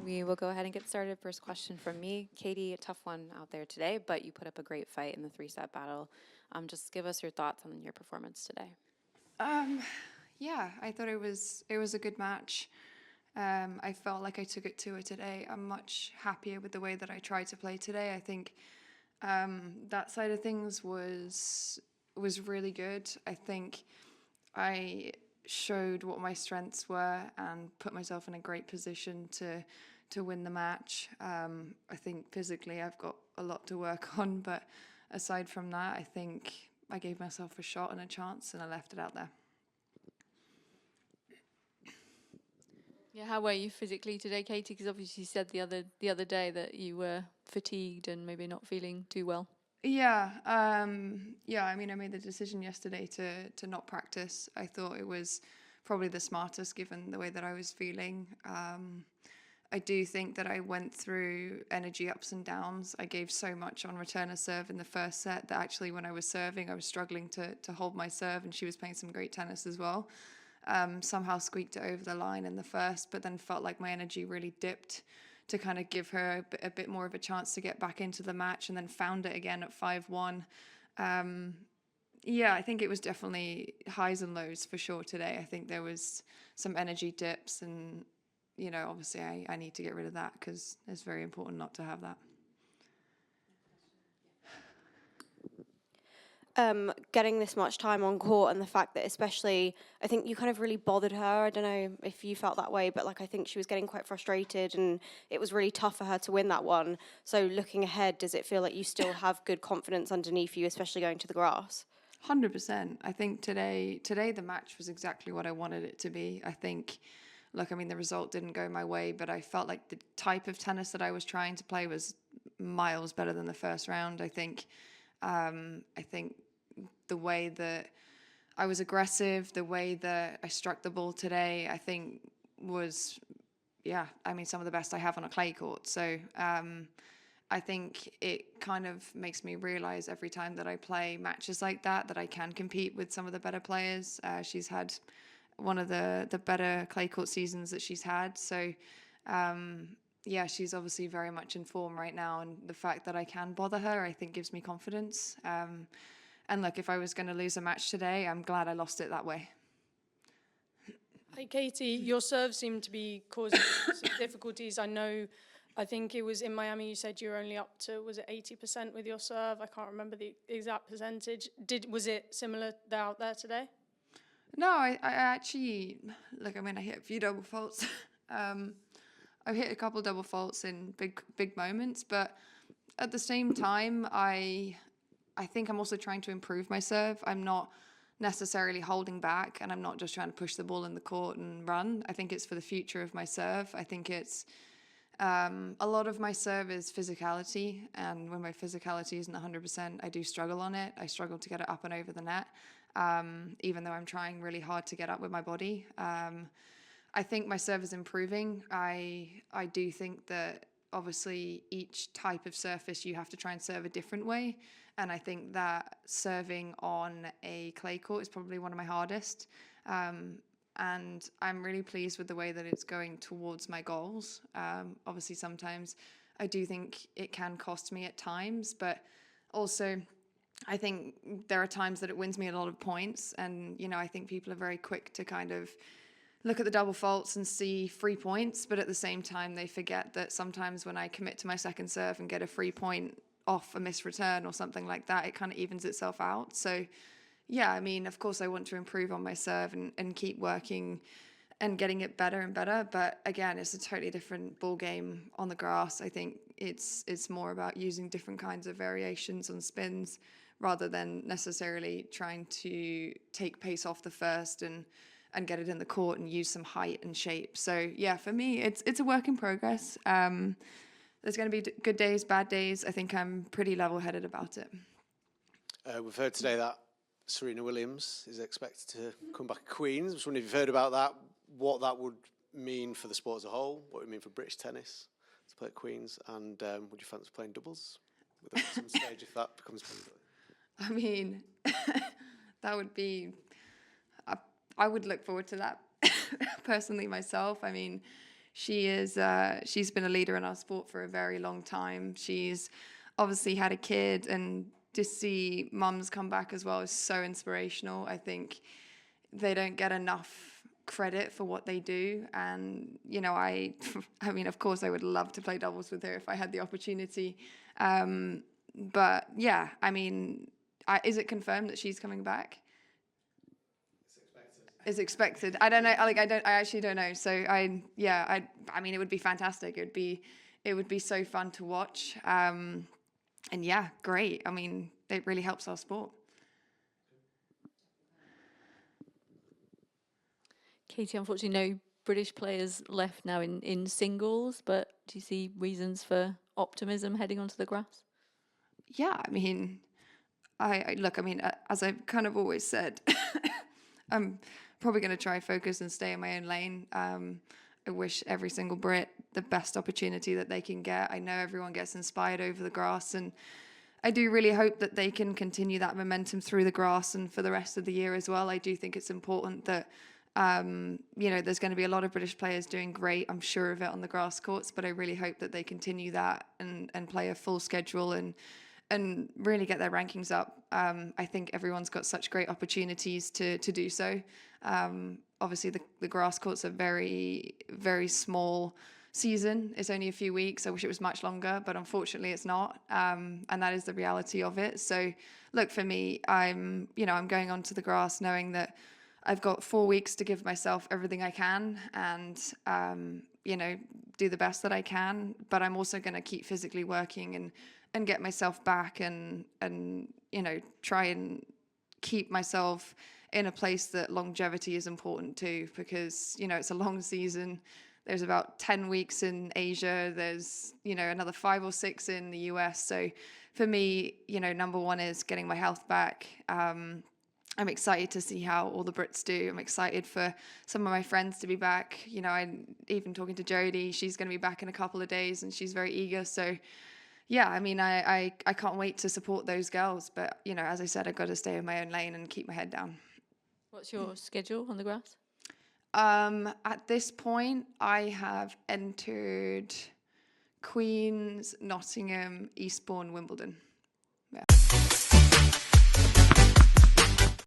We will go ahead and get started. First question from me. Katie, a tough one out there today, but you put up a great fight in the three-set battle. Just give us your thoughts on your performance today. Yeah, I thought it was a good match. I felt like I took it to her today. I'm much happier with the way that I tried to play today. I think that side of things was really good. I think I showed what my strengths were and put myself in a great position to win the match. I think physically I've got a lot to work on, but aside from that, I think I gave myself a shot and a chance, and I left it out there. Yeah, how were you physically today, Katie? Because obviously you said the other day that you were fatigued and maybe not feeling too well. Yeah, I mean, I made the decision yesterday to not practice. I thought it was probably the smartest given the way that I was feeling. I do think that I went through energy ups and downs. I gave so much on return of serve in the first set that actually when I was serving, I was struggling to hold my serve, and she was playing some great tennis as well. Somehow squeaked it over the line in the first, but then felt like my energy really dipped to kind of give her a bit more of a chance to get back into the match, and then found it again at 5-1. Yeah, I think it was definitely highs and lows for sure today. I think there was some energy dips, and, you know, obviously I need to get rid of that because it's very important not to have that. Getting this much time on court and the fact that especially, I think you kind of really bothered her. I don't know if you felt that way, but like I think she was getting quite frustrated and it was really tough for her to win that one. So looking ahead, does it feel like you still have good confidence underneath you, especially going to the grass? 100%. I think today the match was exactly what I wanted it to be. I think, look, I mean, the result didn't go my way, but I felt like the type of tennis that I was trying to play was miles better than the first round. I think the way that I was aggressive, the way that I struck the ball today, I think was, yeah, I mean, some of the best I have on a clay court. So I think it kind of makes me realize every time that I play matches like that I can compete with some of the better players. She's had one of the better clay court seasons that she's had. So yeah, she's obviously very much in form right now, and the fact that I can bother her, I think, gives me confidence. And look, if I was going to lose a match today, I'm glad I lost it that way. Hi, Katie. Your serve seemed to be causing some difficulties. I think it was in Miami, you said you were only up to, was it 80% with your serve? I can't remember the exact percentage. Was it similar out there today? No, I actually, look, I mean, I hit a few double faults. I've hit a couple double faults in big moments, but at the same time, I think I'm also trying to improve my serve. I'm not necessarily holding back, and I'm not just trying to push the ball in the court and run. I think it's for the future of my serve. I think it's a lot of my serve is physicality, and when my physicality isn't 100%, I do struggle on it. I struggle to get it up and over the net, even though I'm trying really hard to get up with my body. I think my serve is improving. I do think that obviously each type of surface you have to try and serve a different way. And I think that serving on a clay court is probably one of my hardest. And I'm really pleased with the way that it's going towards my goals. Obviously, sometimes I do think it can cost me at times, but also I think there are times that it wins me a lot of points. And, you know, I think people are very quick to kind of look at the double faults and see 3 points, but at the same time, they forget that sometimes when I commit to my second serve and get a 3 point off a missed return or something like that, it kind of evens itself out. So, yeah, I mean, of course, I want to improve on my serve and keep working and getting it better and better. But again, it's a totally different ball game on the grass. I think it's more about using different kinds of variations on spins rather than necessarily trying to take pace off the first and get it in the court and use some height and shape. So yeah, for me, it's a work in progress. There's going to be good days, bad days. I think I'm pretty level-headed about it. We've heard today that Serena Williams is expected to come back Queens. I was wondering if you've heard about that, what that would mean for the sport as a whole, what it would mean for British tennis to play at Queens, and would you fancy playing doubles with us on stage if that becomes possible? I mean, that would be... I would look forward to that personally myself. I mean, She's been a leader in our sport for a very long time. She's obviously had a kid, and to see mums come back as well is so inspirational. I think they don't get enough credit for what they do. And, you know, I mean, of course, I would love to play doubles with her if I had the opportunity. But yeah, I mean, is it confirmed that she's coming back? Is expected. I don't know. Like, I actually don't know. So I mean, it would be fantastic. It would be so fun to watch. And yeah, great. I mean, it really helps our sport. Katie, unfortunately, no British players left now in singles, but do you see reasons for optimism heading onto the grass? Yeah, I mean, I look, I mean, as I've kind of always said, I'm probably going to try focus and stay in my own lane. I wish every single Brit the best opportunity that they can get. I know everyone gets inspired over the grass, and I do really hope that they can continue that momentum through the grass and for the rest of the year as well. I do think it's important that, you know, there's going to be a lot of British players doing great, I'm sure of it, on the grass courts, but I really hope that they continue that and play a full schedule and really get their rankings up. I think everyone's got such great opportunities to do so. Obviously, the grass courts are very, very small season. It's only a few weeks. I wish it was much longer, but unfortunately it's not. And that is the reality of it. So look, for me, I'm going onto the grass knowing that I've got 4 weeks to give myself everything I can and, do the best that I can, but I'm also going to keep physically working and get myself back and try and keep myself in a place that longevity is important too, because, it's a long season. There's about 10 weeks in Asia. There's, another 5 or 6 in the US. So for me, number one is getting my health back. I'm excited to see how all the Brits do. I'm excited for some of my friends to be back. I'm even talking to Jodi. She's going to be back in a couple of days and she's very eager. So yeah, I mean, I can't wait to support those girls. But, as I said, I've got to stay in my own lane and keep my head down. What's your schedule on the grass? At this point, I have entered Queen's, Nottingham, Eastbourne, Wimbledon.